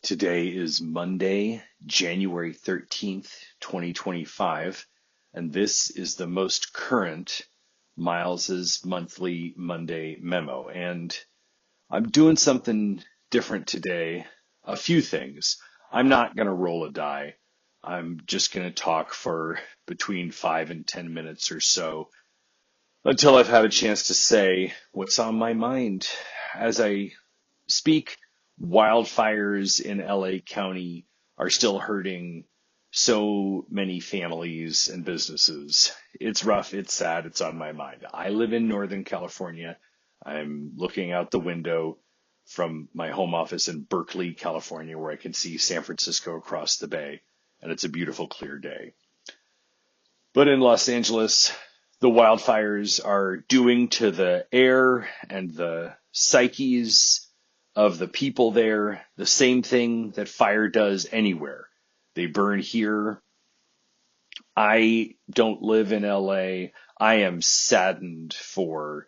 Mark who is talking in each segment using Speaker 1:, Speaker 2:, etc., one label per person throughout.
Speaker 1: Today is Monday, January 13th, 2025, and this is the most current Miles's monthly Monday memo. And I'm doing something different today. A few things. I'm not going to roll a die. I'm just going to talk for between 5 and 10 minutes or so until I've had a chance to say what's on my mind as I speak. Wildfires in LA County are still hurting so many families and businesses. It's rough, it's sad, it's on my mind. I live in Northern California. I'm looking out the window from my home office in Berkeley, California, where I can see San Francisco across the bay, and it's a beautiful, clear day. But in Los Angeles, the wildfires are doing to the air and the psyches of the people there the same thing that fire does anywhere. They burn here. I don't live in LA. I am saddened for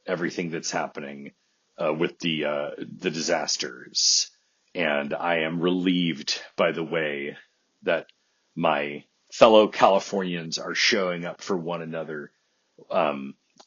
Speaker 1: everything that's happening with the disasters, and I am relieved by the way that my fellow Californians are showing up for one another.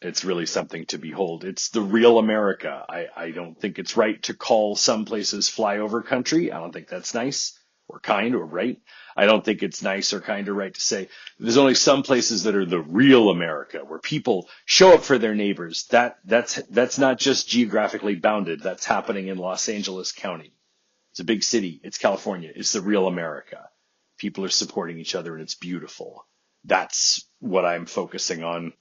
Speaker 1: It's really something to behold. It's the real America. I don't think it's right to call some places flyover country. I don't think that's nice or kind or right. I don't think it's nice or kind or right to say there's only some places that are the real America, where people show up for their neighbors. That's not just geographically bounded. That's happening in Los Angeles County. It's a big city. It's California. It's the real America. People are supporting each other, and it's beautiful. That's what I'm focusing on.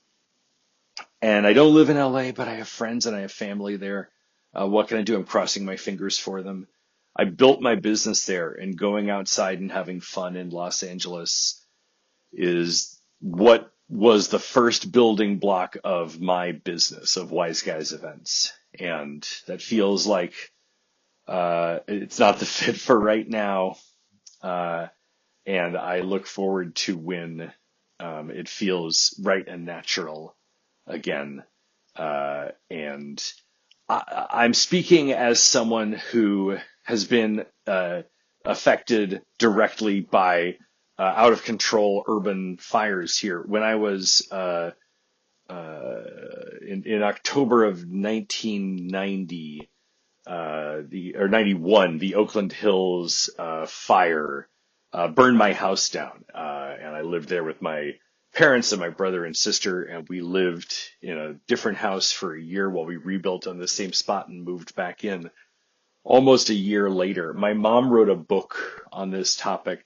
Speaker 1: And I don't live in LA, but I have friends and I have family there. What can I do? I'm crossing my fingers for them. I built my business there, and going outside and having fun in Los Angeles is what was the first building block of my business, of Wise Guys Events. And that feels like it's not the fit for right now. And I look forward to when it feels right and natural again. And I'm speaking as someone who has been affected directly by out of control urban fires here. When I was in October of 1990, 91, the Oakland Hills fire burned my house down, and I lived there with my parents and my brother and sister, and we lived in a different house for a year while we rebuilt on the same spot and moved back in almost a year later. My mom wrote a book on this topic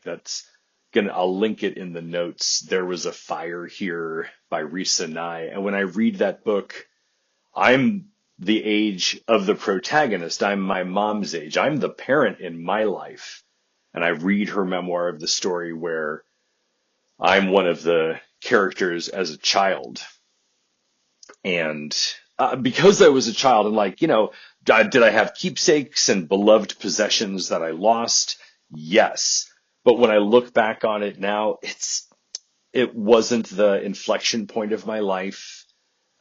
Speaker 1: I'll link it in the notes. There Was a Fire Here by Risa Nye. And when I read that book, I'm the age of the protagonist. I'm my mom's age. I'm the parent in my life. And I read her memoir of the story where I'm one of the characters as a child. And because I was a child, and did I have keepsakes and beloved possessions that I lost? Yes. But when I look back on it now, it wasn't the inflection point of my life.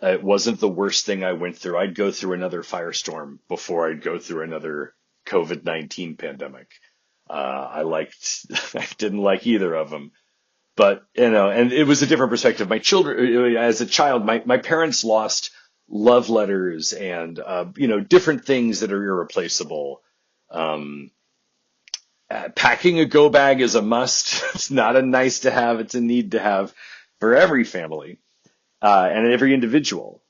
Speaker 1: It wasn't the worst thing I went through. I'd go through another firestorm before I'd go through another COVID-19 pandemic. I didn't like either of them. But, and it was a different perspective. My children, as a child, my parents lost love letters and, different things that are irreplaceable. Packing a go bag is a must. It's not a nice to have. It's a need to have for every family, and every individual.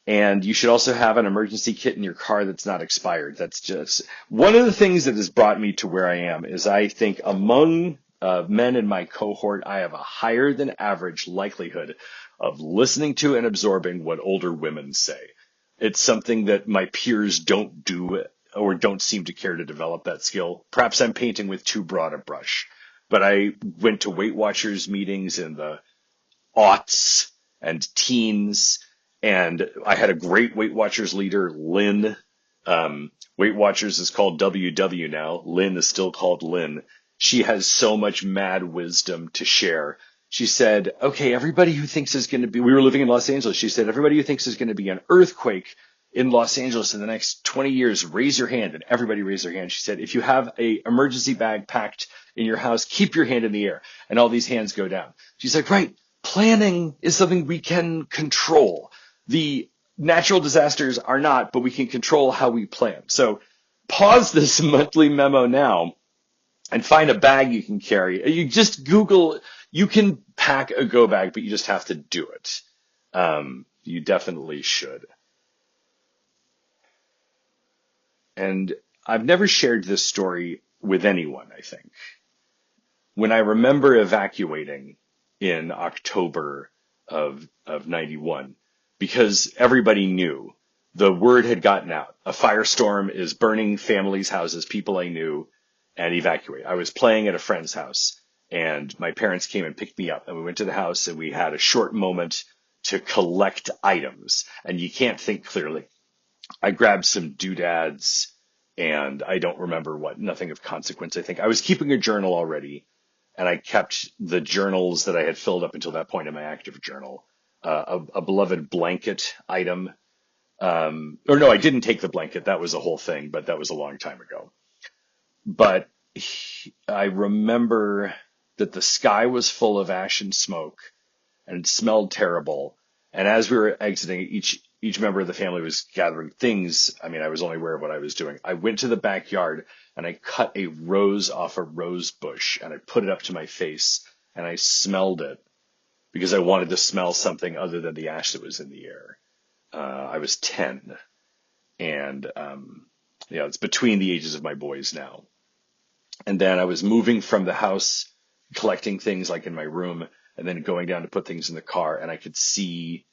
Speaker 1: And you should also have an emergency kit in your car that's not expired. That's just one of the things that has brought me to where I am. Is I think among men in my cohort, I have a higher than average likelihood of listening to and absorbing what older women say. It's something that my peers don't do or don't seem to care to develop that skill. Perhaps I'm painting with too broad a brush, but I went to Weight Watchers meetings in the aughts and teens, and I had a great Weight Watchers leader, Lynn. Weight Watchers is called WW now. Lynn is still called Lynn. She has so much mad wisdom to share. She said, okay, everybody who thinks there's going to be, we were living in Los Angeles. She said, everybody who thinks there's going to be an earthquake in Los Angeles in the next 20 years, raise your hand. And everybody raised their hand. She said, if you have a emergency bag packed in your house, keep your hand in the air. And all these hands go down. She's like, right, planning is something we can control. The natural disasters are not, but we can control how we plan. So pause this monthly memo now and find a bag you can carry. You just Google, you can pack a go bag, but you just have to do it. You definitely should. And I've never shared this story with anyone, I think. When I remember evacuating in October of 91, because everybody knew the word had gotten out. A firestorm is burning families' houses, people I knew, and evacuate. I was playing at a friend's house, and my parents came and picked me up, and we went to the house, and we had a short moment to collect items, and you can't think clearly. I grabbed some doodads, and I don't remember what, nothing of consequence, I think. I was keeping a journal already, and I kept the journals that I had filled up until that point in my active journal. A beloved blanket item. Or no, I didn't take the blanket. That was a whole thing, but that was a long time ago. But I remember that the sky was full of ash and smoke, and it smelled terrible. And as we were exiting, each member of the family was gathering things. I mean, I was only aware of what I was doing. I went to the backyard and I cut a rose off a rose bush and I put it up to my face and I smelled it because I wanted to smell something other than the ash that was in the air. I was 10, and it's between the ages of my boys now. And then I was moving from the house, collecting things like in my room, and then going down to put things in the car, and I could see,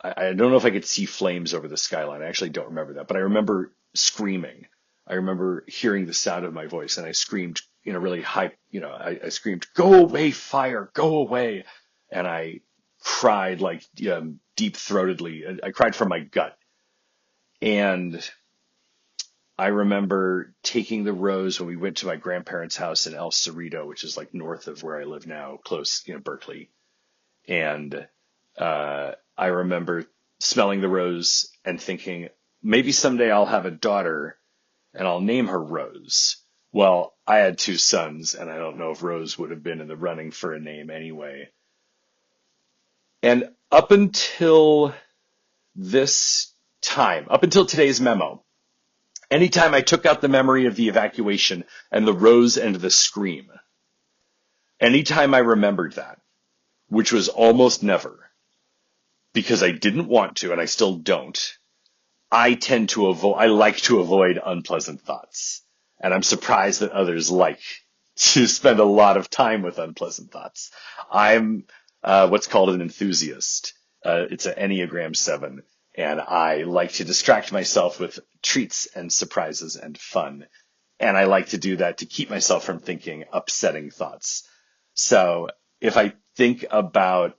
Speaker 1: I don't know if I could see flames over the skyline. I actually don't remember that, but I remember screaming. I remember hearing the sound of my voice, and I screamed in a really high, I screamed, "Go away, fire, go away." And I cried like deep-throatedly. I cried from my gut. And I remember taking the rose when we went to my grandparents' house in El Cerrito, which is like north of where I live now, close, Berkeley. And I remember smelling the rose and thinking, maybe someday I'll have a daughter and I'll name her Rose. Well, I had 2 sons, and I don't know if Rose would have been in the running for a name anyway. And up until this time, up until today's memo, anytime I took out the memory of the evacuation and the rose and the scream, anytime I remembered that, which was almost never, because I didn't want to and I still don't, I like to avoid unpleasant thoughts. And I'm surprised that others like to spend a lot of time with unpleasant thoughts. I'm what's called an enthusiast. It's an Enneagram 7. And I like to distract myself with treats and surprises and fun. And I like to do that to keep myself from thinking upsetting thoughts. So if I think about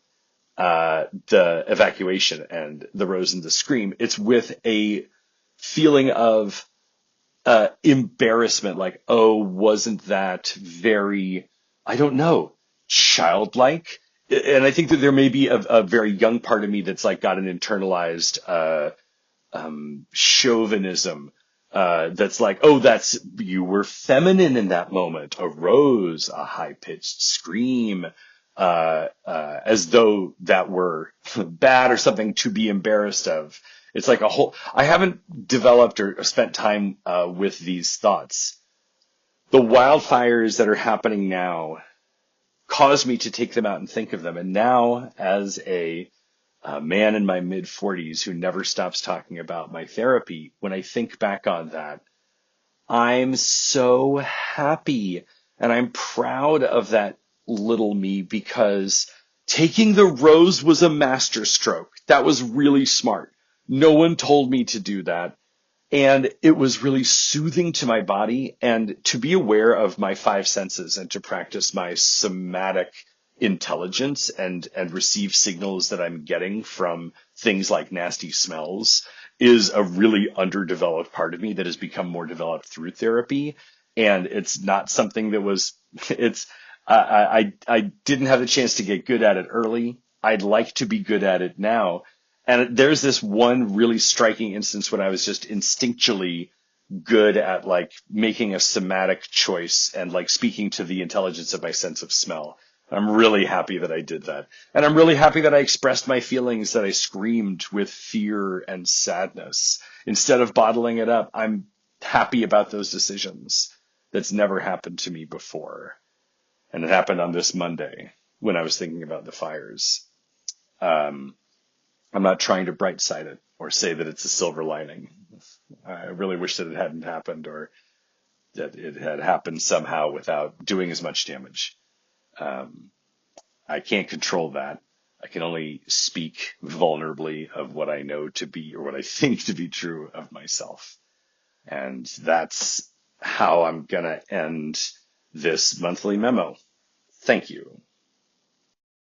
Speaker 1: the evacuation and the rose and the scream, it's with a feeling of embarrassment, like, oh, wasn't that very, I don't know, childlike? And I think that there may be a very young part of me that's like got an internalized chauvinism that's like, oh, you were feminine in that moment. A rose, a high-pitched scream, as though that were bad or something to be embarrassed of. It's like I haven't developed or spent time with these thoughts. The wildfires that are happening now caused me to take them out and think of them. And now, as a man in my mid-40s who never stops talking about my therapy, when I think back on that, I'm so happy and I'm proud of that little me, because taking the rose was a masterstroke. That was really smart. No one told me to do that. And it was really soothing to my body, and to be aware of my 5 senses and to practice my somatic intelligence and receive signals that I'm getting from things like nasty smells is a really underdeveloped part of me that has become more developed through therapy. And it's not something that I didn't have the chance to get good at it early. I'd like to be good at it now. And there's this one really striking instance when I was just instinctually good at like making a somatic choice and like speaking to the intelligence of my sense of smell. I'm really happy that I did that. And I'm really happy that I expressed my feelings, that I screamed with fear and sadness. Instead of bottling it up, I'm happy about those decisions. That's never happened to me before. And it happened on this Monday when I was thinking about the fires. Um, I'm not trying to bright side it or say that it's a silver lining. I really wish that it hadn't happened or that it had happened somehow without doing as much damage. Um, I can't control that. I can only speak vulnerably of what I know to be or what I think to be true of myself. And that's how I'm going to end this monthly memo. Thank you.